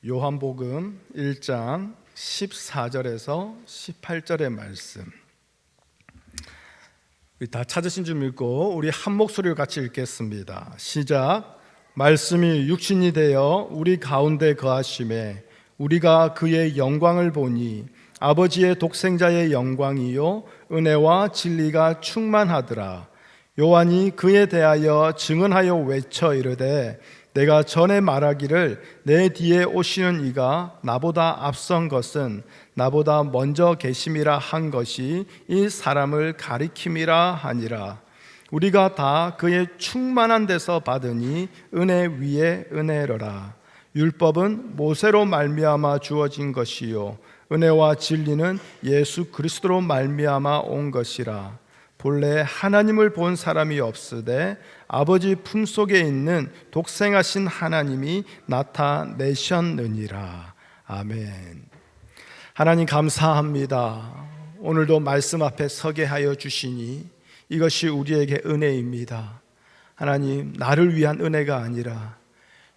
요한복음 1장 14절에서 18절의 말씀, 다 찾으신 줄 믿고 우리 한 목소리로 같이 읽겠습니다. 시작. 말씀이 육신이 되어 우리 가운데 거하심에 우리가 그의 영광을 보니 아버지의 독생자의 영광이요 은혜와 진리가 충만하더라. 요한이 그에 대하여 증언하여 외쳐 이르되 내가 전에 말하기를 내 뒤에 오시는 이가 나보다 앞선 것은 나보다 먼저 계심이라 한 것이 이 사람을 가리킴이라 하니라. 우리가 다 그의 충만한 데서 받으니 은혜 위에 은혜로라. 율법은 모세로 말미암아 주어진 것이요 은혜와 진리는 예수 그리스도로 말미암아 온 것이라. 본래 하나님을 본 사람이 없으되 아버지 품속에 있는 독생하신 하나님이 나타내셨느니라. 아멘. 하나님 감사합니다. 오늘도 말씀 앞에 서게 하여 주시니 이것이 우리에게 은혜입니다. 하나님, 나를 위한 은혜가 아니라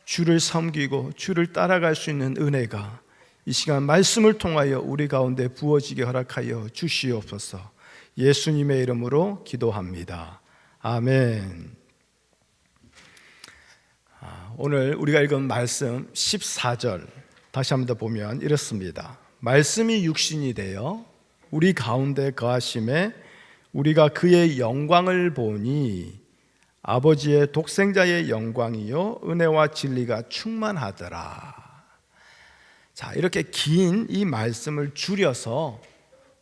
주를 섬기고 주를 따라갈 수 있는 은혜가 이 시간 말씀을 통하여 우리 가운데 부어지게 허락하여 주시옵소서. 예수님의 이름으로 기도합니다. 아멘. 오늘 우리가 읽은 말씀 14절 다시 한번 더 보면 이렇습니다. 말씀이 육신이 되어 우리 가운데 거하심에 우리가 그의 영광을 보니 아버지의 독생자의 영광이요 은혜와 진리가 충만하더라. 자, 이렇게 긴 이 말씀을 줄여서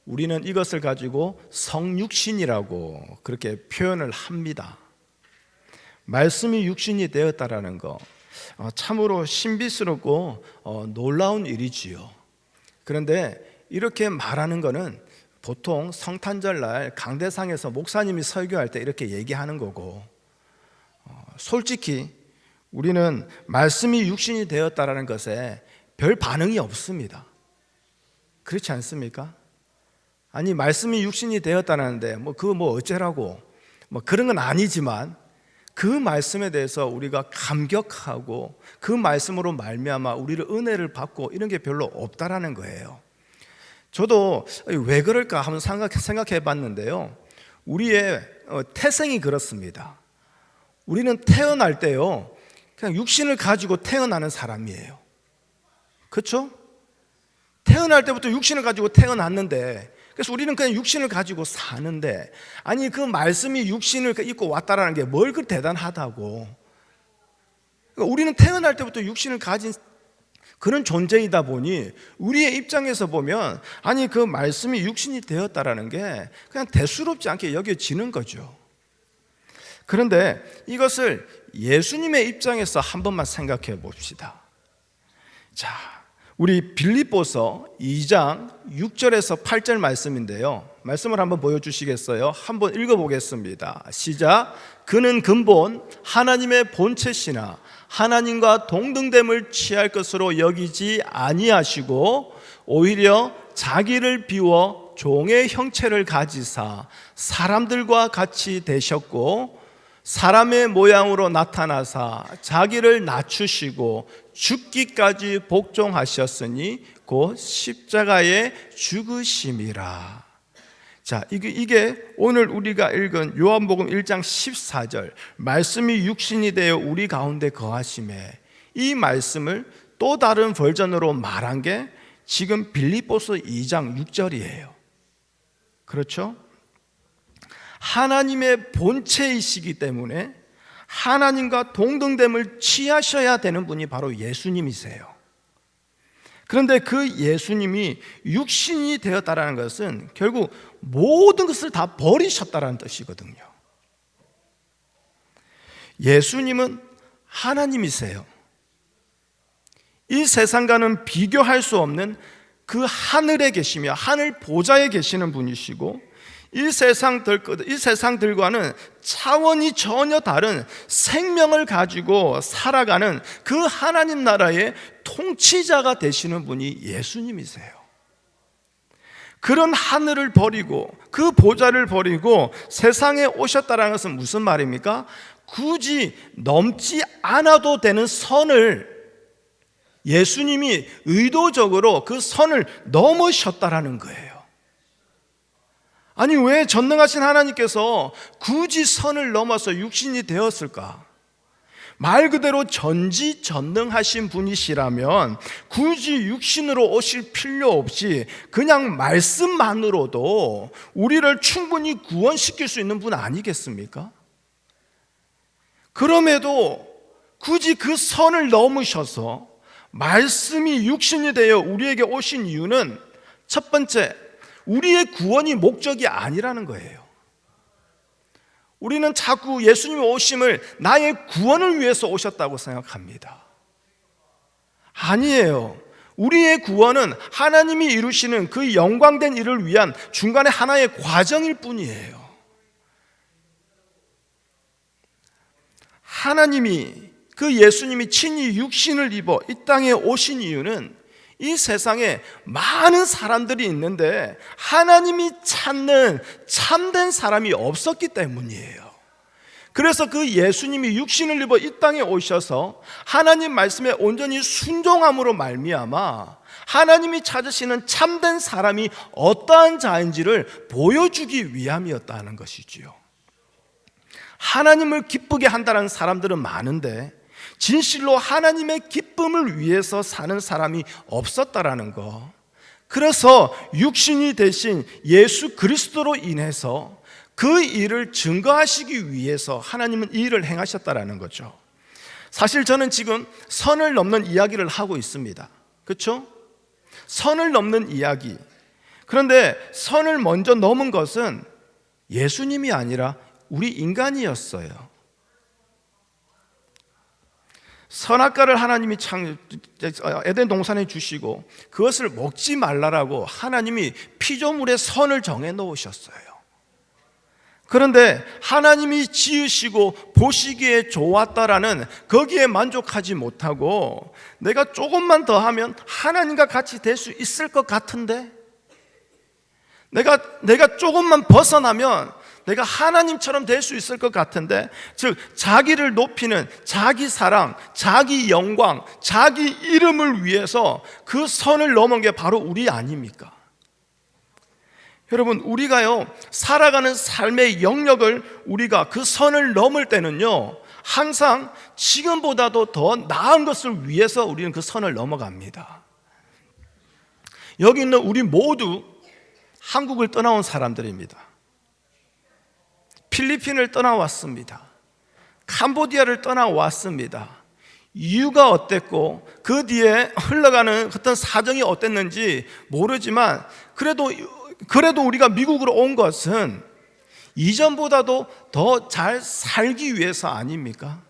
우리는 이것을 가지고 성육신이라고 그렇게 표현을 합니다. 말씀이 육신이 되었다라는 거 참으로 신비스럽고 놀라운 일이지요. 그런데 이렇게 말하는 거는 보통 성탄절날 강대상에서 목사님이 설교할 때 이렇게 얘기하는 거고, 솔직히 우리는 말씀이 육신이 되었다라는 것에 별 반응이 없습니다. 그렇지 않습니까? 아니, 말씀이 육신이 되었다는데 그거 어째라고 그런 건 아니지만 그 말씀에 대해서 우리가 감격하고 그 말씀으로 말미암아 우리를 은혜를 받고 이런 게 별로 없다라는 거예요. 저도 왜 그럴까 한번 생각해 봤는데요. 우리의 태생이 그렇습니다. 우리는 태어날 때요 그냥 육신을 가지고 태어나는 사람이에요. 그렇죠? 태어날 때부터 육신을 가지고 태어났는데, 그래서 우리는 그냥 육신을 가지고 사는데, 아니 그 말씀이 육신을 입고 왔다라는 게 뭘 그 대단하다고. 그러니까 우리는 태어날 때부터 육신을 가진 그런 존재이다 보니 우리의 입장에서 보면 아니 그 말씀이 육신이 되었다라는 게 그냥 대수롭지 않게 여겨지는 거죠. 그런데 이것을 예수님의 입장에서 한 번만 생각해 봅시다. 자, 우리 빌립보서 2장 6절에서 8절 말씀인데요, 말씀을 한번 보여주시겠어요? 한번 읽어보겠습니다. 시작. 그는 근본 하나님의 본체시나 하나님과 동등됨을 취할 것으로 여기지 아니하시고 오히려 자기를 비워 종의 형체를 가지사 사람들과 같이 되셨고 사람의 모양으로 나타나사 자기를 낮추시고 죽기까지 복종하셨으니 곧 십자가에 죽으심이라. 자, 이게 오늘 우리가 읽은 요한복음 1장 14절 말씀이 육신이 되어 우리 가운데 거하심에, 이 말씀을 또 다른 버전으로 말한 게 지금 빌립보서 2장 6절이에요. 그렇죠? 하나님의 본체이시기 때문에 하나님과 동등됨을 취하셔야 되는 분이 바로 예수님이세요. 그런데 그 예수님이 육신이 되었다라는 것은 결국 모든 것을 다 버리셨다라는 뜻이거든요. 예수님은 하나님이세요. 이 세상과는 비교할 수 없는 그 하늘에 계시며 하늘 보좌에 계시는 분이시고, 이 세상들과는 차원이 전혀 다른 생명을 가지고 살아가는 그 하나님 나라의 통치자가 되시는 분이 예수님이세요. 그런 하늘을 버리고 그 보좌를 버리고 세상에 오셨다는 것은 무슨 말입니까? 굳이 넘지 않아도 되는 선을 예수님이 의도적으로 그 선을 넘으셨다라는 거예요. 아니, 왜 전능하신 하나님께서 굳이 선을 넘어서 육신이 되었을까? 말 그대로 전지전능하신 분이시라면 굳이 육신으로 오실 필요 없이 그냥 말씀만으로도 우리를 충분히 구원시킬 수 있는 분 아니겠습니까? 그럼에도 굳이 그 선을 넘으셔서 말씀이 육신이 되어 우리에게 오신 이유는 첫 번째, 우리의 구원이 목적이 아니라는 거예요. 우리는 자꾸 예수님의 오심을 나의 구원을 위해서 오셨다고 생각합니다. 아니에요. 우리의 구원은 하나님이 이루시는 그 영광된 일을 위한 중간에 하나의 과정일 뿐이에요. 하나님이, 그 예수님이 친히 육신을 입어 이 땅에 오신 이유는 이 세상에 많은 사람들이 있는데 하나님이 찾는 참된 사람이 없었기 때문이에요. 그래서 그 예수님이 육신을 입어 이 땅에 오셔서 하나님 말씀에 온전히 순종함으로 말미암아 하나님이 찾으시는 참된 사람이 어떠한 자인지를 보여주기 위함이었다는 것이지요. 하나님을 기쁘게 한다는 사람들은 많은데 진실로 하나님의 기쁨을 위해서 사는 사람이 없었다라는 거. 그래서 육신이 되신 예수 그리스도로 인해서 그 일을 증거하시기 위해서 하나님은 이 일을 행하셨다라는 거죠. 사실 저는 지금 선을 넘는 이야기를 하고 있습니다. 그렇죠? 선을 넘는 이야기. 그런데 선을 먼저 넘은 것은 예수님이 아니라 우리 인간이었어요. 선악과를 하나님이 에덴 동산에 주시고 그것을 먹지 말라라고 하나님이 피조물의 선을 정해 놓으셨어요. 그런데 하나님이 지으시고 보시기에 좋았다라는 거기에 만족하지 못하고 내가 조금만 더 하면 하나님과 같이 될 수 있을 것 같은데, 내가 조금만 벗어나면 내가 하나님처럼 될 수 있을 것 같은데, 즉 자기를 높이는 자기 사랑, 자기 영광, 자기 이름을 위해서 그 선을 넘은 게 바로 우리 아닙니까? 여러분, 우리가요 살아가는 삶의 영역을 우리가 그 선을 넘을 때는요 항상 지금보다도 더 나은 것을 위해서 우리는 그 선을 넘어갑니다. 여기 있는 우리 모두 한국을 떠나온 사람들입니다. 필리핀을 떠나왔습니다. 캄보디아를 떠나왔습니다. 이유가 어땠고 그 뒤에 흘러가는 어떤 사정이 어땠는지 모르지만 그래도 우리가 미국으로 온 것은 이전보다도 더 잘 살기 위해서 아닙니까?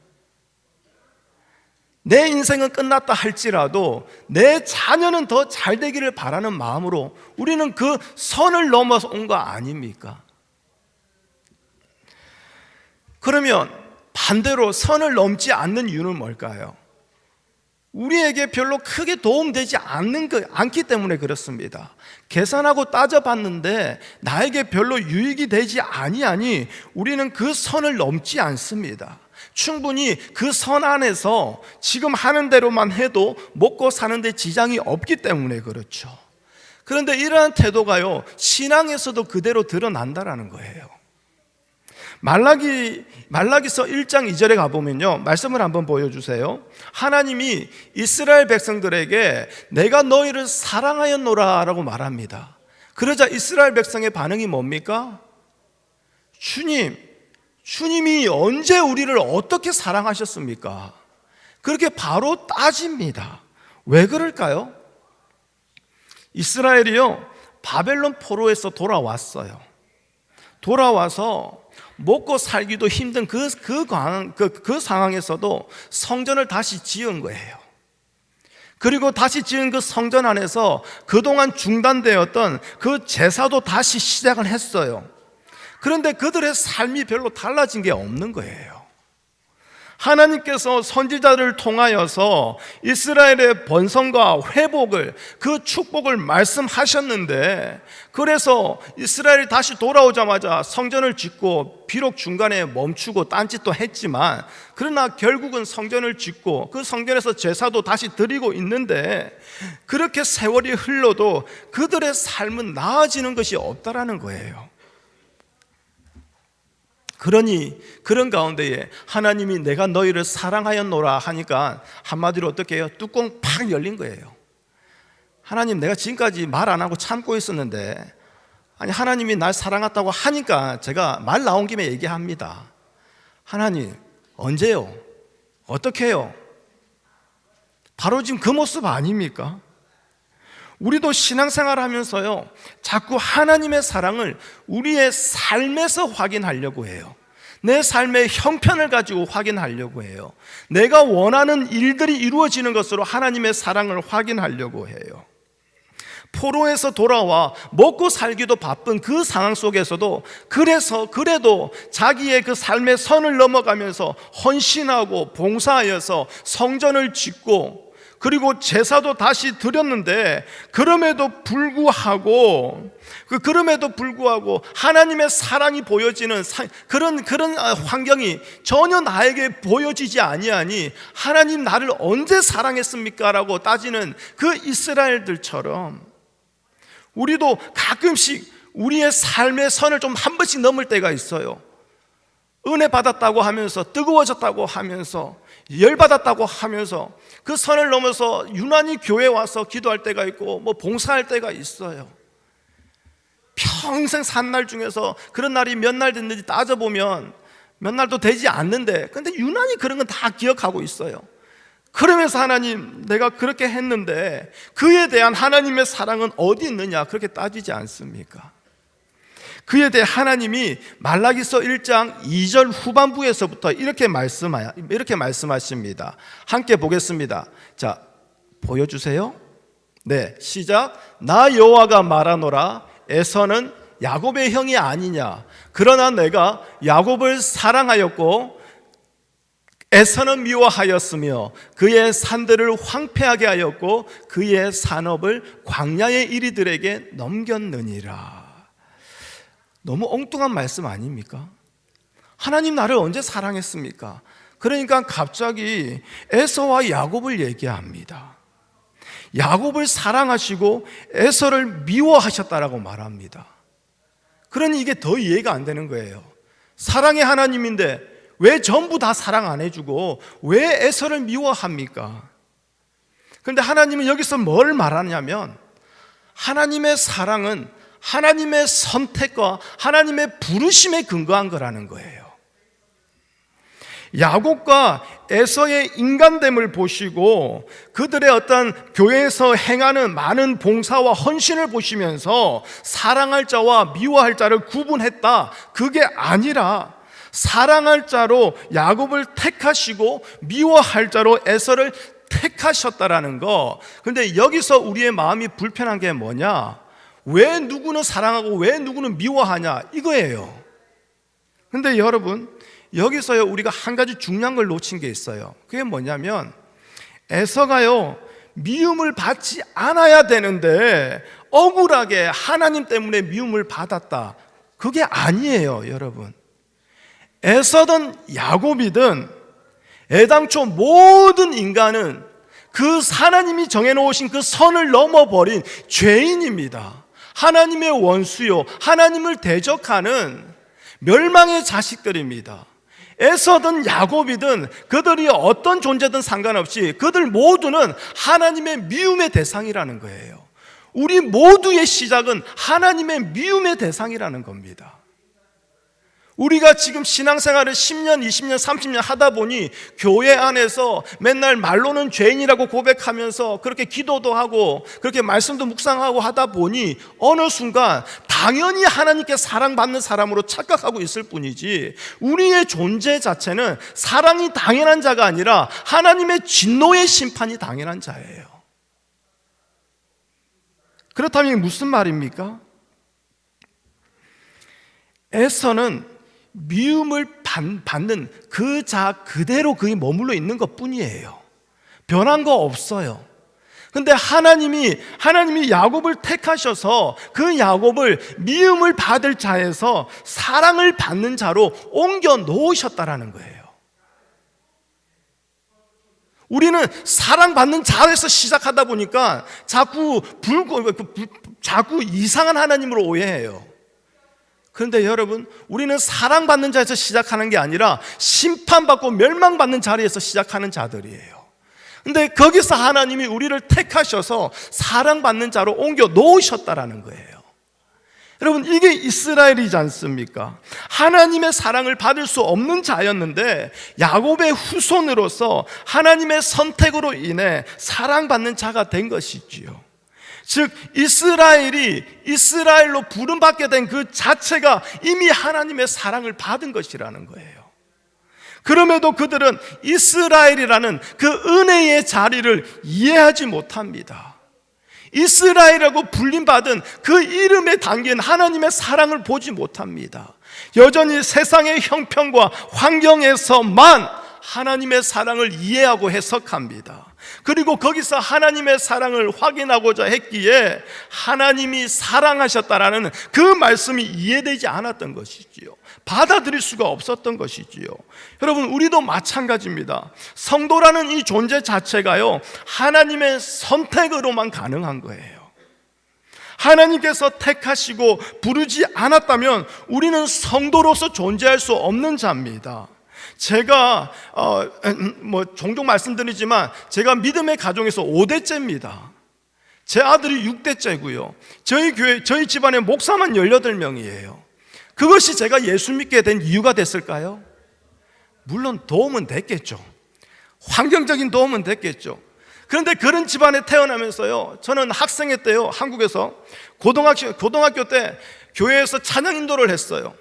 내 인생은 끝났다 할지라도 내 자녀는 더 잘 되기를 바라는 마음으로 우리는 그 선을 넘어서 온 거 아닙니까? 그러면 반대로 선을 넘지 않는 이유는 뭘까요? 우리에게 별로 크게 도움되지 않기 때문에 그렇습니다. 계산하고 따져봤는데 나에게 별로 유익이 되지 아니하니 우리는 그 선을 넘지 않습니다. 충분히 그 선 안에서 지금 하는 대로만 해도 먹고 사는데 지장이 없기 때문에 그렇죠. 그런데 이러한 태도가요 신앙에서도 그대로 드러난다라는 거예요. 말라기서 1장 2절에 가보면요 말씀을 한번 보여주세요. 하나님이 이스라엘 백성들에게 내가 너희를 사랑하였노라 라고 말합니다. 그러자 이스라엘 백성의 반응이 뭡니까? 주님이 언제 우리를 어떻게 사랑하셨습니까? 그렇게 바로 따집니다. 왜 그럴까요? 이스라엘이요 바벨론 포로에서 돌아왔어요. 돌아와서 먹고 살기도 힘든 그 상황에서도 성전을 다시 지은 거예요. 그리고 다시 지은 그 성전 안에서 그동안 중단되었던 그 제사도 다시 시작을 했어요. 그런데 그들의 삶이 별로 달라진 게 없는 거예요. 하나님께서 선지자를 통하여서 이스라엘의 번성과 회복을, 그 축복을 말씀하셨는데, 그래서 이스라엘이 다시 돌아오자마자 성전을 짓고, 비록 중간에 멈추고 딴짓도 했지만 그러나 결국은 성전을 짓고 그 성전에서 제사도 다시 드리고 있는데, 그렇게 세월이 흘러도 그들의 삶은 나아지는 것이 없다라는 거예요. 그러니 그런 가운데에 하나님이 내가 너희를 사랑하였노라 하니까 한마디로 어떻게 해요? 뚜껑 팍 열린 거예요. 하나님, 내가 지금까지 말 안 하고 참고 있었는데, 아니 하나님이 날 사랑했다고 하니까 제가 말 나온 김에 얘기합니다. 하나님, 언제요? 어떻게 해요? 바로 지금 그 모습 아닙니까? 우리도 신앙생활 하면서요, 자꾸 하나님의 사랑을 우리의 삶에서 확인하려고 해요. 내 삶의 형편을 가지고 확인하려고 해요. 내가 원하는 일들이 이루어지는 것으로 하나님의 사랑을 확인하려고 해요. 포로에서 돌아와 먹고 살기도 바쁜 그 상황 속에서도 그래도 자기의 그 삶의 선을 넘어가면서 헌신하고 봉사하여서 성전을 짓고, 그리고 제사도 다시 드렸는데, 그럼에도 불구하고 하나님의 사랑이 보여지는 그런 환경이 전혀 나에게 보여지지 아니하니 하나님 나를 언제 사랑했습니까? 라고 따지는 그 이스라엘들처럼 우리도 가끔씩 우리의 삶의 선을 좀 한 번씩 넘을 때가 있어요. 은혜 받았다고 하면서, 뜨거워졌다고 하면서, 열받았다고 하면서 그 선을 넘어서 유난히 교회에 와서 기도할 때가 있고 봉사할 때가 있어요. 평생 산 날 중에서 그런 날이 몇 날 됐는지 따져보면 몇 날도 되지 않는데, 근데 유난히 그런 건 다 기억하고 있어요. 그러면서 하나님, 내가 그렇게 했는데 그에 대한 하나님의 사랑은 어디 있느냐, 그렇게 따지지 않습니까? 그에 대해 하나님이 말라기서 1장 2절 후반부에서부터 이렇게 말씀하십니다. 함께 보겠습니다. 자, 보여주세요. 네, 시작. 나 여호와가 말하노라. 에서는 야곱의 형이 아니냐. 그러나 내가 야곱을 사랑하였고 에서는 미워하였으며 그의 산들을 황폐하게 하였고 그의 산업을 광야의 이리들에게 넘겼느니라. 너무 엉뚱한 말씀 아닙니까? 하나님 나를 언제 사랑했습니까? 그러니까 갑자기 에서와 야곱을 얘기합니다. 야곱을 사랑하시고 에서를 미워하셨다라고 말합니다. 그러니 이게 더 이해가 안 되는 거예요. 사랑의 하나님인데 왜 전부 다 사랑 안 해주고 왜 에서를 미워합니까? 그런데 하나님은 여기서 뭘 말하냐면, 하나님의 사랑은 하나님의 선택과 하나님의 부르심에 근거한 거라는 거예요. 야곱과 에서의 인간됨을 보시고 그들의 어떤 교회에서 행하는 많은 봉사와 헌신을 보시면서 사랑할 자와 미워할 자를 구분했다, 그게 아니라 사랑할 자로 야곱을 택하시고 미워할 자로 에서를 택하셨다라는 거. 그런데 여기서 우리의 마음이 불편한 게 뭐냐? 왜 누구는 사랑하고 왜 누구는 미워하냐, 이거예요. 근데 여러분, 여기서요 우리가 한 가지 중요한 걸 놓친 게 있어요. 그게 뭐냐면, 에서가요 미움을 받지 않아야 되는데 억울하게 하나님 때문에 미움을 받았다, 그게 아니에요. 여러분, 에서든 야곱이든 애당초 모든 인간은 그 하나님이 정해놓으신 그 선을 넘어버린 죄인입니다. 하나님의 원수요, 하나님을 대적하는 멸망의 자식들입니다. 에서든 야곱이든 그들이 어떤 존재든 상관없이 그들 모두는 하나님의 미움의 대상이라는 거예요. 우리 모두의 시작은 하나님의 미움의 대상이라는 겁니다. 우리가 지금 신앙생활을 10년, 20년, 30년 하다 보니 교회 안에서 맨날 말로는 죄인이라고 고백하면서 그렇게 기도도 하고 그렇게 말씀도 묵상하고 하다 보니 어느 순간 당연히 하나님께 사랑받는 사람으로 착각하고 있을 뿐이지, 우리의 존재 자체는 사랑이 당연한 자가 아니라 하나님의 진노의 심판이 당연한 자예요. 그렇다면 무슨 말입니까? 에서는 미움을 받는 그 자 그대로 그게 머물러 있는 것 뿐이에요. 변한 거 없어요. 근데 하나님이 야곱을 택하셔서 그 야곱을 미움을 받을 자에서 사랑을 받는 자로 옮겨 놓으셨다라는 거예요. 우리는 사랑받는 자에서 시작하다 보니까 자꾸 이상한 하나님으로 오해해요. 그런데 여러분, 우리는 사랑받는 자에서 시작하는 게 아니라 심판받고 멸망받는 자리에서 시작하는 자들이에요. 근데 거기서 하나님이 우리를 택하셔서 사랑받는 자로 옮겨 놓으셨다라는 거예요. 여러분, 이게 이스라엘이지 않습니까? 하나님의 사랑을 받을 수 없는 자였는데 야곱의 후손으로서 하나님의 선택으로 인해 사랑받는 자가 된 것이지요. 즉 이스라엘로 부름받게 된 그 자체가 이미 하나님의 사랑을 받은 것이라는 거예요. 그럼에도 그들은 이스라엘이라는 그 은혜의 자리를 이해하지 못합니다. 이스라엘이라고 불림받은 그 이름에 담긴 하나님의 사랑을 보지 못합니다. 여전히 세상의 형편과 환경에서만 하나님의 사랑을 이해하고 해석합니다. 그리고 거기서 하나님의 사랑을 확인하고자 했기에 하나님이 사랑하셨다라는 그 말씀이 이해되지 않았던 것이지요. 받아들일 수가 없었던 것이지요. 여러분, 우리도 마찬가지입니다. 성도라는 이 존재 자체가요, 하나님의 선택으로만 가능한 거예요. 하나님께서 택하시고 부르지 않았다면 우리는 성도로서 존재할 수 없는 자입니다. 제가 종종 말씀드리지만 제가 믿음의 가정에서 5대째입니다. 제 아들이 6대째고요. 저희 집안에 목사만 18명이에요. 그것이 제가 예수 믿게 된 이유가 됐을까요? 물론 도움은 됐겠죠. 환경적인 도움은 됐겠죠. 그런데 그런 집안에 태어나면서요, 저는 학생회 때요, 한국에서 고등학교 때 교회에서 찬양 인도를 했어요.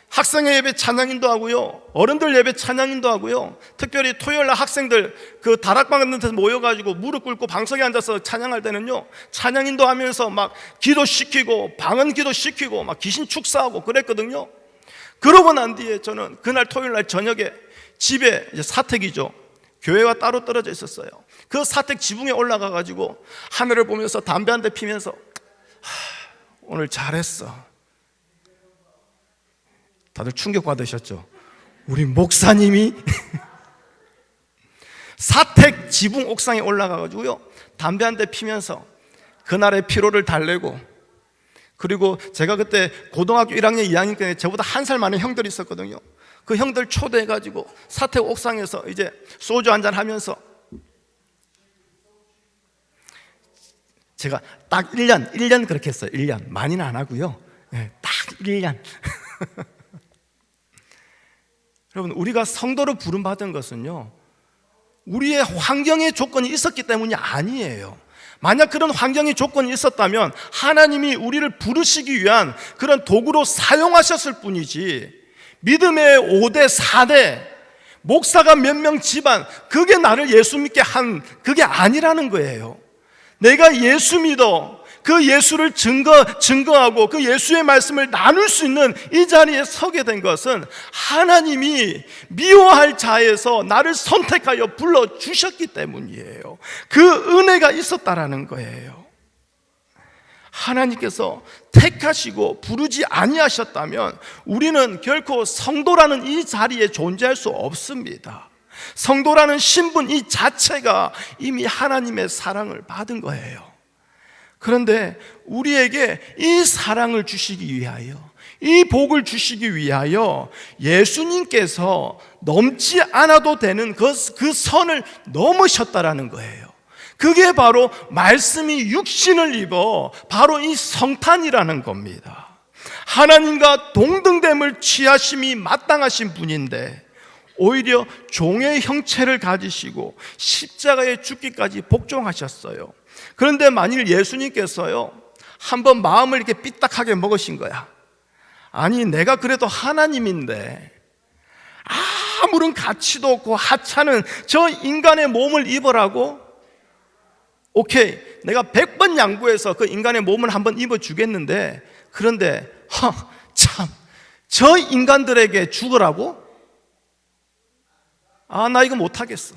학생회 예배 찬양 인도하고요, 어른들 예배 찬양 인도하고요, 특별히 토요일날 학생들 그 다락방 같은 데서 모여가지고 무릎 꿇고 방석에 앉아서 찬양할 때는요, 찬양 인도하면서 막 기도시키고 방언 기도시키고 막 귀신 축사하고 그랬거든요. 그러고 난 뒤에 저는 그날 토요일날 저녁에 집에 이제 사택이죠, 교회와 따로 떨어져 있었어요. 그 사택 지붕에 올라가가지고 하늘을 보면서 담배 한 대 피면서 오늘 잘했어. 다들 충격받으셨죠? 우리 목사님이 사택 지붕 옥상에 올라가가지고요, 담배 한 대 피면서 그날의 피로를 달래고, 그리고 제가 그때 고등학교 1학년 2학년 때 저보다 한 살 많은 형들이 있었거든요. 그 형들 초대해가지고 사택 옥상에서 이제 소주 한잔 하면서, 제가 딱 1년 그렇게 했어요. 1년 많이는 안 하고요, 딱 1년. 여러분, 우리가 성도로 부름받은 것은요, 우리의 환경의 조건이 있었기 때문이 아니에요. 만약 그런 환경의 조건이 있었다면 하나님이 우리를 부르시기 위한 그런 도구로 사용하셨을 뿐이지, 믿음의 5대 4대 목사가 몇 명 집안, 그게 나를 예수 믿게 한 그게 아니라는 거예요. 내가 예수 믿어 그 예수를 증거하고 그 예수의 말씀을 나눌 수 있는 이 자리에 서게 된 것은 하나님이 미워할 자에서 나를 선택하여 불러주셨기 때문이에요. 그 은혜가 있었다라는 거예요. 하나님께서 택하시고 부르지 아니하셨다면 우리는 결코 성도라는 이 자리에 존재할 수 없습니다. 성도라는 신분 이 자체가 이미 하나님의 사랑을 받은 거예요. 그런데 우리에게 이 사랑을 주시기 위하여, 이 복을 주시기 위하여 예수님께서 넘지 않아도 되는 그 선을 넘으셨다라는 거예요. 그게 바로 말씀이 육신을 입어 바로 이 성탄이라는 겁니다. 하나님과 동등됨을 취하심이 마땅하신 분인데 오히려 종의 형체를 가지시고 십자가에 죽기까지 복종하셨어요. 그런데 만일 예수님께서요, 한번 마음을 이렇게 삐딱하게 먹으신 거야. 아니, 내가 그래도 하나님인데 아무런 가치도 없고 하찮은 저 인간의 몸을 입으라고? 오케이, 내가 100번 양보해서 그 인간의 몸을 한번 입어주겠는데, 그런데 참 저 인간들에게 죽으라고? 나 이거 못하겠어.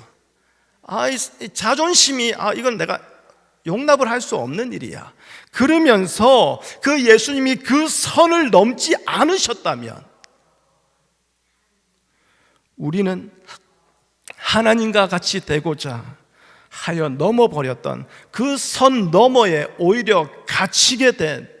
이 자존심이, 이건 내가 용납을 할 수 없는 일이야. 그러면서 그 예수님이 그 선을 넘지 않으셨다면 우리는 하나님과 같이 되고자 하여 넘어버렸던 그 선 너머에 오히려 갇히게 된,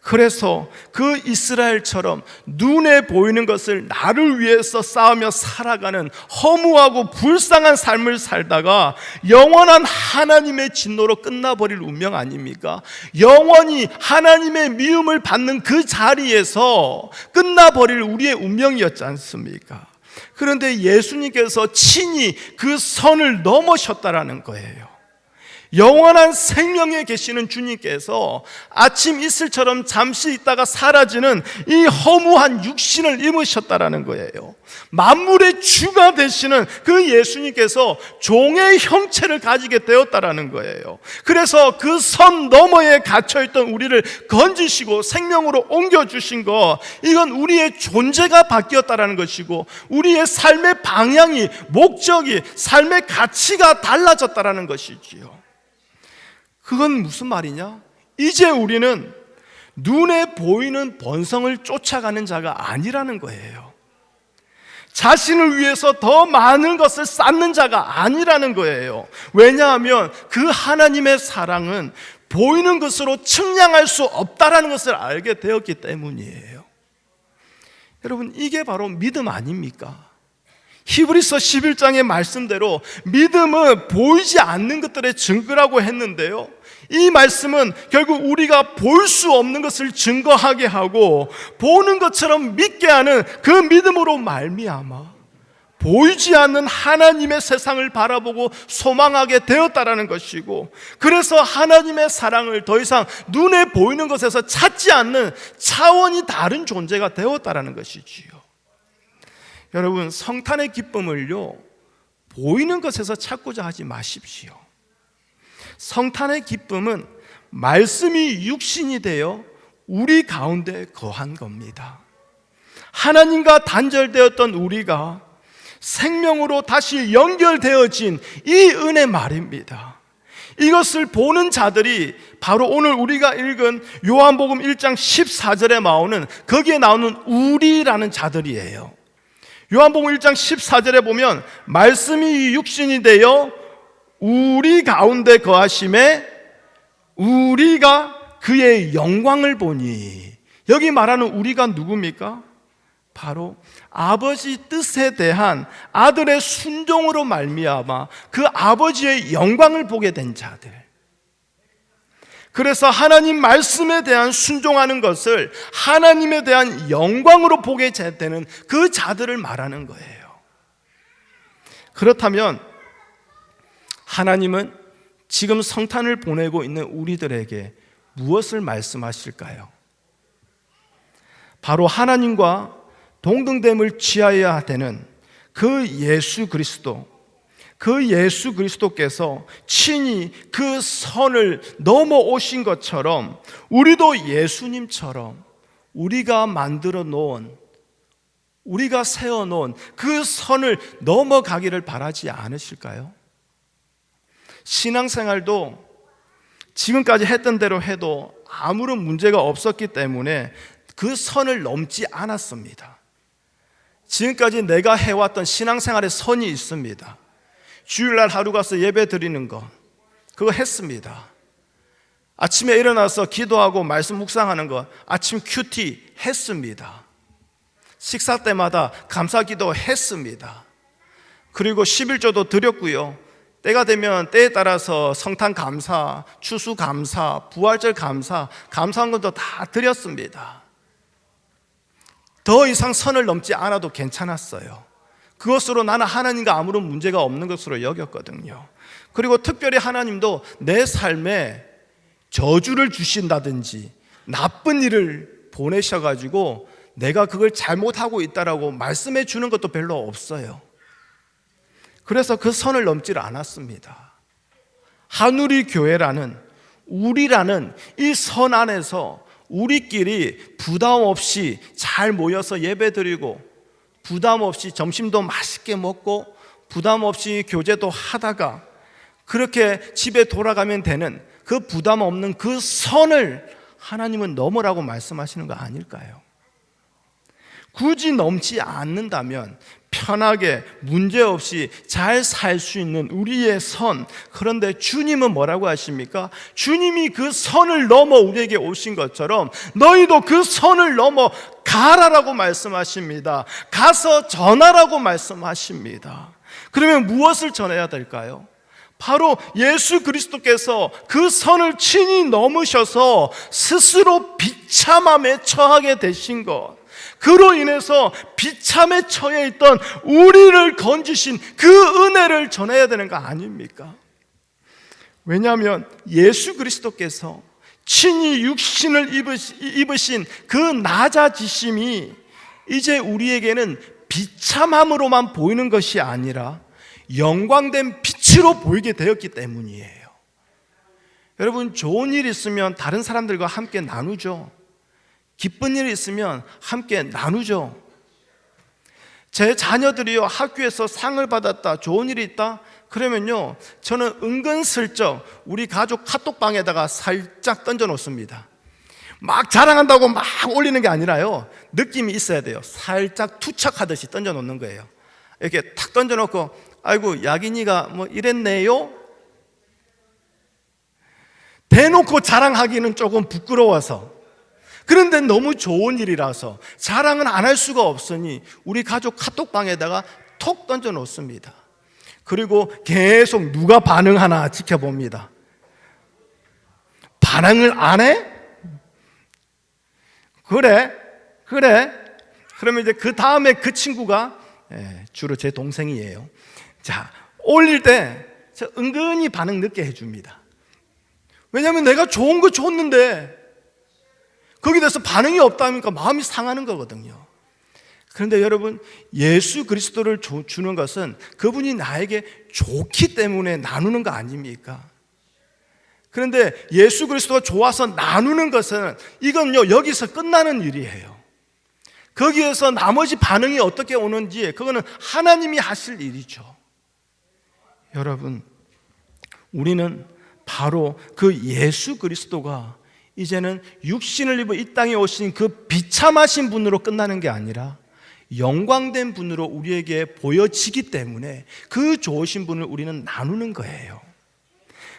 그래서 그 이스라엘처럼 눈에 보이는 것을 나를 위해서 싸우며 살아가는 허무하고 불쌍한 삶을 살다가 영원한 하나님의 진노로 끝나버릴 운명 아닙니까? 영원히 하나님의 미움을 받는 그 자리에서 끝나버릴 우리의 운명이었지 않습니까? 그런데 예수님께서 친히 그 선을 넘으셨다라는 거예요. 영원한 생명에 계시는 주님께서 아침 이슬처럼 잠시 있다가 사라지는 이 허무한 육신을 입으셨다라는 거예요. 만물의 주가 되시는 그 예수님께서 종의 형체를 가지게 되었다라는 거예요. 그래서 그 선 너머에 갇혀있던 우리를 건지시고 생명으로 옮겨주신 것, 이건 우리의 존재가 바뀌었다라는 것이고 우리의 삶의 방향이, 목적이, 삶의 가치가 달라졌다라는 것이지요. 그건 무슨 말이냐? 이제 우리는 눈에 보이는 번성을 쫓아가는 자가 아니라는 거예요. 자신을 위해서 더 많은 것을 쌓는 자가 아니라는 거예요. 왜냐하면 그 하나님의 사랑은 보이는 것으로 측량할 수 없다라는 것을 알게 되었기 때문이에요. 여러분, 이게 바로 믿음 아닙니까? 히브리서 11장의 말씀대로 믿음은 보이지 않는 것들의 증거라고 했는데요, 이 말씀은 결국 우리가 볼 수 없는 것을 증거하게 하고 보는 것처럼 믿게 하는 그 믿음으로 말미암아 보이지 않는 하나님의 세상을 바라보고 소망하게 되었다라는 것이고, 그래서 하나님의 사랑을 더 이상 눈에 보이는 것에서 찾지 않는 차원이 다른 존재가 되었다라는 것이지요. 여러분, 성탄의 기쁨을요, 보이는 것에서 찾고자 하지 마십시오. 성탄의 기쁨은 말씀이 육신이 되어 우리 가운데 거한 겁니다. 하나님과 단절되었던 우리가 생명으로 다시 연결되어진 이 은혜 말입니다. 이것을 보는 자들이 바로 오늘 우리가 읽은 요한복음 1장 14절에 나오는, 거기에 나오는 우리라는 자들이에요. 요한복음 1장 14절에 보면 말씀이 육신이 되어 우리 가운데 거하심에 우리가 그의 영광을 보니, 여기 말하는 우리가 누굽니까? 바로 아버지 뜻에 대한 아들의 순종으로 말미암아 그 아버지의 영광을 보게 된 자들. 그래서 하나님 말씀에 대한 순종하는 것을 하나님에 대한 영광으로 보게 되는 그 자들을 말하는 거예요. 그렇다면 하나님은 지금 성탄을 보내고 있는 우리들에게 무엇을 말씀하실까요? 바로 하나님과 동등됨을 취하여야 되는 그 예수 그리스도, 그 예수 그리스도께서 친히 그 선을 넘어오신 것처럼 우리도 예수님처럼 우리가 만들어 놓은, 우리가 세워놓은 그 선을 넘어가기를 바라지 않으실까요? 신앙생활도 지금까지 했던 대로 해도 아무런 문제가 없었기 때문에 그 선을 넘지 않았습니다. 지금까지 내가 해왔던 신앙생활의 선이 있습니다. 주일날 하루 가서 예배 드리는 거, 그거 했습니다. 아침에 일어나서 기도하고 말씀 묵상하는 거, 아침 큐티 했습니다. 식사 때마다 감사기도 했습니다. 그리고 11조도 드렸고요. 때가 되면 때에 따라서 성탄 감사, 추수 감사, 부활절 감사, 감사한 것도 다 드렸습니다. 더 이상 선을 넘지 않아도 괜찮았어요. 그것으로 나는 하나님과 아무런 문제가 없는 것으로 여겼거든요. 그리고 특별히 하나님도 내 삶에 저주를 주신다든지 나쁜 일을 보내셔가지고 내가 그걸 잘못하고 있다라고 말씀해 주는 것도 별로 없어요. 그래서 그 선을 넘지를 않았습니다. 한우리 교회라는, 우리라는 이 선 안에서 우리끼리 부담 없이 잘 모여서 예배드리고 부담 없이 점심도 맛있게 먹고 부담 없이 교제도 하다가 그렇게 집에 돌아가면 되는 그 부담 없는 그 선을 하나님은 넘으라고 말씀하시는 거 아닐까요? 굳이 넘지 않는다면 편하게 문제없이 잘 살 수 있는 우리의 선, 그런데 주님은 뭐라고 하십니까? 주님이 그 선을 넘어 우리에게 오신 것처럼 너희도 그 선을 넘어 가라라고 말씀하십니다. 가서 전하라고 말씀하십니다. 그러면 무엇을 전해야 될까요? 바로 예수 그리스도께서 그 선을 친히 넘으셔서 스스로 비참함에 처하게 되신 것, 그로 인해서 비참에 처해 있던 우리를 건지신 그 은혜를 전해야 되는 거 아닙니까? 왜냐하면 예수 그리스도께서 친히 육신을 입으신 그 낮아지심이 이제 우리에게는 비참함으로만 보이는 것이 아니라 영광된 빛으로 보이게 되었기 때문이에요. 여러분, 좋은 일 있으면 다른 사람들과 함께 나누죠. 기쁜 일이 있으면 함께 나누죠. 제 자녀들이요, 학교에서 상을 받았다, 좋은 일이 있다 그러면요, 저는 은근슬쩍 우리 가족 카톡방에다가 살짝 던져 놓습니다. 막 자랑한다고 막 올리는 게 아니라요, 느낌이 있어야 돼요. 살짝 투척하듯이 던져 놓는 거예요. 이렇게 탁 던져 놓고, 아이고 야긴이가 뭐 이랬네요. 대놓고 자랑하기는 조금 부끄러워서, 그런데 너무 좋은 일이라서 자랑은 안 할 수가 없으니 우리 가족 카톡방에다가 톡 던져 놓습니다. 그리고 계속 누가 반응하나 지켜봅니다. 반응을 안 해? 그래. 그러면 이제 그 다음에 그 친구가, 주로 제 동생이에요. 자, 올릴 때 저 은근히 반응 늦게 해줍니다. 왜냐하면 내가 좋은 거 줬는데 거기에 대해서 반응이 없다니까 마음이 상하는 거거든요. 그런데 여러분, 예수 그리스도를 주는 것은 그분이 나에게 좋기 때문에 나누는 거 아닙니까? 그런데 예수 그리스도가 좋아서 나누는 것은 이건요, 여기서 끝나는 일이에요. 거기에서 나머지 반응이 어떻게 오는지 그거는 하나님이 하실 일이죠. 여러분, 우리는 바로 그 예수 그리스도가 이제는 육신을 입어 이 땅에 오신 그 비참하신 분으로 끝나는 게 아니라 영광된 분으로 우리에게 보여지기 때문에 그 좋으신 분을 우리는 나누는 거예요.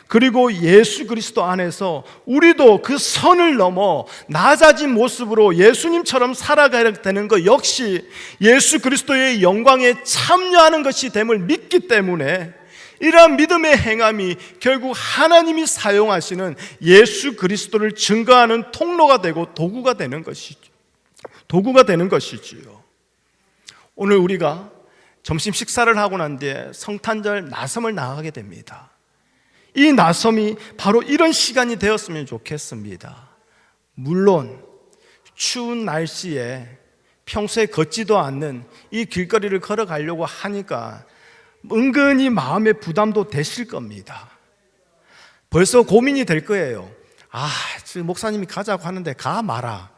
그리고 예수 그리스도 안에서 우리도 그 선을 넘어 낮아진 모습으로 예수님처럼 살아가야 되는 것 역시 예수 그리스도의 영광에 참여하는 것이 됨을 믿기 때문에 이러한 믿음의 행함이 결국 하나님이 사용하시는 예수 그리스도를 증거하는 통로가 되고 도구가 되는 것이지요. 오늘 우리가 점심 식사를 하고 난 뒤에 성탄절 나섬을 나가게 됩니다. 이 나섬이 바로 이런 시간이 되었으면 좋겠습니다. 물론 추운 날씨에 평소에 걷지도 않는 이 길거리를 걸어가려고 하니까 은근히 마음의 부담도 되실 겁니다. 벌써 고민이 될 거예요. 목사님이 가자고 하는데 가 마라.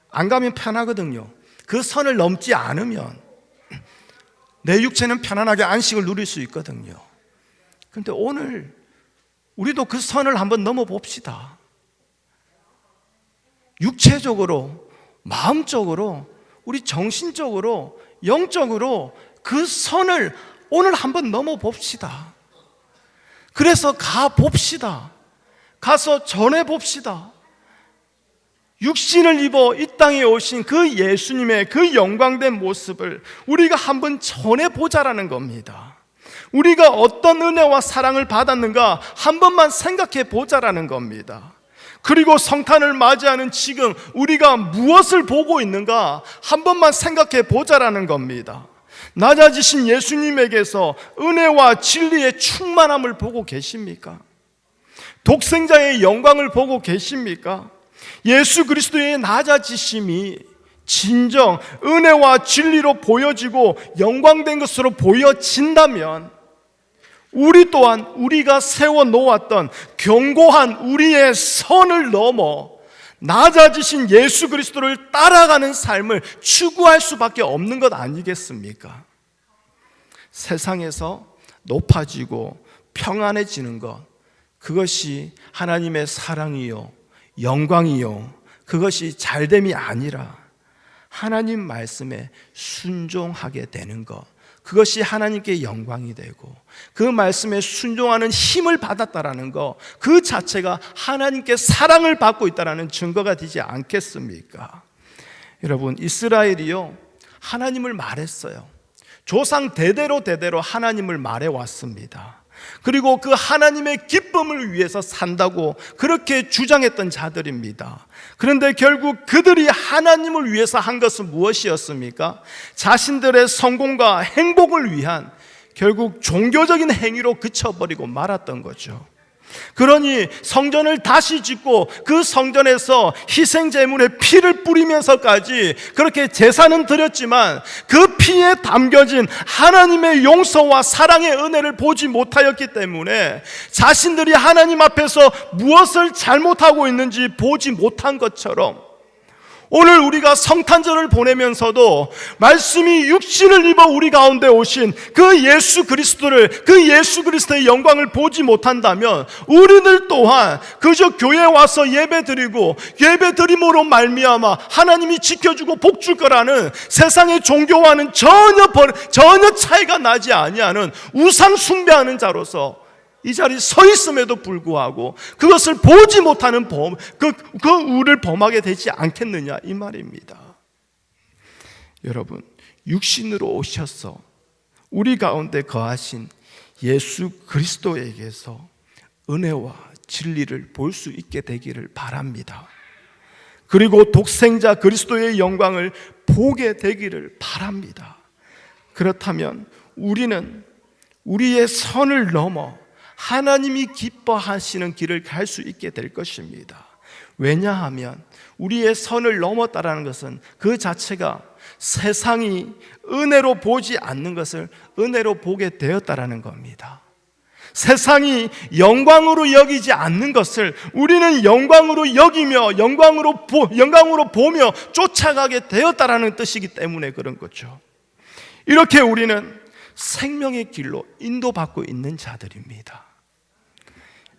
안 가면 편하거든요. 그 선을 넘지 않으면 내 육체는 편안하게 안식을 누릴 수 있거든요. 그런데 오늘 우리도 그 선을 한번 넘어봅시다. 육체적으로, 마음적으로, 우리 정신적으로, 영적으로 그 선을 오늘 한번 넘어봅시다. 그래서 가봅시다. 가서 전해봅시다. 육신을 입어 이 땅에 오신 그 예수님의 그 영광된 모습을 우리가 한번 전해보자라는 겁니다. 우리가 어떤 은혜와 사랑을 받았는가 한 번만 생각해 보자라는 겁니다. 그리고 성탄을 맞이하는 지금 우리가 무엇을 보고 있는가 한 번만 생각해 보자라는 겁니다. 낮아지신 예수님에게서 은혜와 진리의 충만함을 보고 계십니까? 독생자의 영광을 보고 계십니까? 예수 그리스도의 낮아지심이 진정 은혜와 진리로 보여지고 영광된 것으로 보여진다면 우리 또한 우리가 세워놓았던 견고한 우리의 선을 넘어 낮아지신 예수 그리스도를 따라가는 삶을 추구할 수밖에 없는 것 아니겠습니까? 세상에서 높아지고 평안해지는 것, 그것이 하나님의 사랑이요 영광이요 그것이 잘됨이 아니라 하나님 말씀에 순종하게 되는 것, 그것이 하나님께 영광이 되고 그 말씀에 순종하는 힘을 받았다라는 것, 그 자체가 하나님께 사랑을 받고 있다는 증거가 되지 않겠습니까? 여러분, 이스라엘이요 하나님을 말했어요. 조상 대대로 하나님을 말해왔습니다. 그리고 그 하나님의 기쁨을 위해서 산다고 그렇게 주장했던 자들입니다. 그런데 결국 그들이 하나님을 위해서 한 것은 무엇이었습니까? 자신들의 성공과 행복을 위한 결국 종교적인 행위로 그쳐버리고 말았던 거죠. 그러니 성전을 다시 짓고 그 성전에서 희생제물에 피를 뿌리면서까지 그렇게 제사는 드렸지만 그 피에 담겨진 하나님의 용서와 사랑의 은혜를 보지 못하였기 때문에 자신들이 하나님 앞에서 무엇을 잘못하고 있는지 보지 못한 것처럼 오늘 우리가 성탄절을 보내면서도 말씀이 육신을 입어 우리 가운데 오신 그 예수 그리스도를, 그 예수 그리스도의 영광을 보지 못한다면 우리들 또한 그저 교회에 와서 예배드리고 예배드림으로 말미암아 하나님이 지켜주고 복 줄 거라는 세상의 종교와는 전혀 차이가 나지 아니하는 우상 숭배하는 자로서 이 자리에 서 있음에도 불구하고 그것을 보지 못하는 그 우를 범하게 되지 않겠느냐 이 말입니다. 여러분, 육신으로 오셔서 우리 가운데 거하신 예수 그리스도에게서 은혜와 진리를 볼 수 있게 되기를 바랍니다. 그리고 독생자 그리스도의 영광을 보게 되기를 바랍니다. 그렇다면 우리는 우리의 선을 넘어 하나님이 기뻐하시는 길을 갈 수 있게 될 것입니다. 왜냐하면 우리의 선을 넘었다라는 것은 그 자체가 세상이 은혜로 보지 않는 것을 은혜로 보게 되었다라는 겁니다. 세상이 영광으로 여기지 않는 것을 우리는 영광으로 여기며 영광으로 보며 쫓아가게 되었다라는 뜻이기 때문에 그런 거죠. 이렇게 우리는 생명의 길로 인도받고 있는 자들입니다.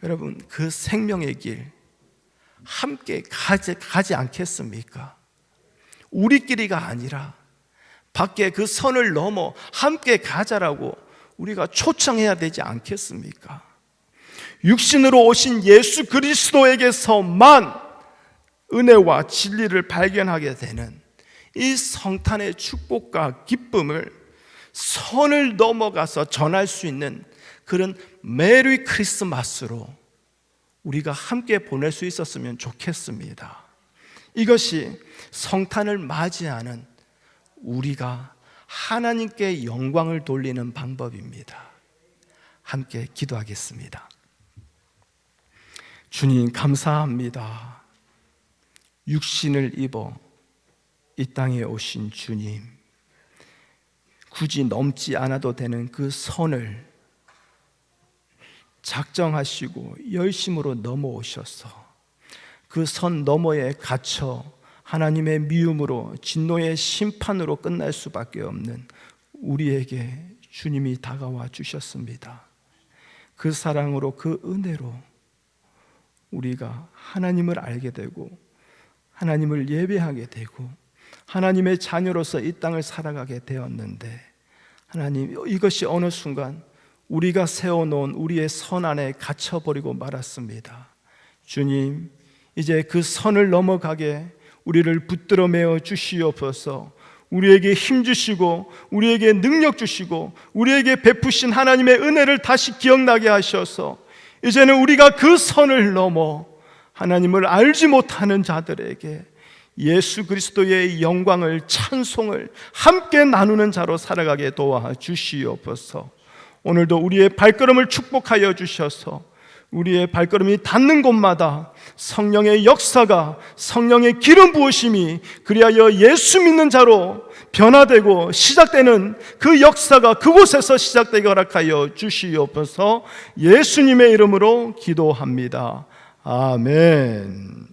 여러분, 그 생명의 길 함께 가지 않겠습니까? 우리끼리가 아니라 밖에 그 선을 넘어 함께 가자라고 우리가 초청해야 되지 않겠습니까? 육신으로 오신 예수 그리스도에게서만 은혜와 진리를 발견하게 되는 이 성탄의 축복과 기쁨을 선을 넘어가서 전할 수 있는 그런 메리 크리스마스로 우리가 함께 보낼 수 있었으면 좋겠습니다. 이것이 성탄을 맞이하는 우리가 하나님께 영광을 돌리는 방법입니다. 함께 기도하겠습니다. 주님, 감사합니다. 육신을 입어 이 땅에 오신 주님, 굳이 넘지 않아도 되는 그 선을 작정하시고 열심으로 넘어오셔서 그 선 너머에 갇혀 하나님의 미움으로 진노의 심판으로 끝날 수밖에 없는 우리에게 주님이 다가와 주셨습니다. 그 사랑으로, 그 은혜로 우리가 하나님을 알게 되고 하나님을 예배하게 되고 하나님의 자녀로서 이 땅을 살아가게 되었는데, 하나님, 이것이 어느 순간 우리가 세워놓은 우리의 선 안에 갇혀버리고 말았습니다. 주님, 이제 그 선을 넘어가게 우리를 붙들어 매어 주시옵소서. 우리에게 힘 주시고 우리에게 능력 주시고 우리에게 베푸신 하나님의 은혜를 다시 기억나게 하셔서 이제는 우리가 그 선을 넘어 하나님을 알지 못하는 자들에게 예수 그리스도의 영광을, 찬송을 함께 나누는 자로 살아가게 도와주시옵소서. 오늘도 우리의 발걸음을 축복하여 주셔서 우리의 발걸음이 닿는 곳마다 성령의 역사가, 성령의 기름 부으심이 그리하여 예수 믿는 자로 변화되고 시작되는 그 역사가 그곳에서 시작되게 허락하여 주시옵소서. 예수님의 이름으로 기도합니다. 아멘.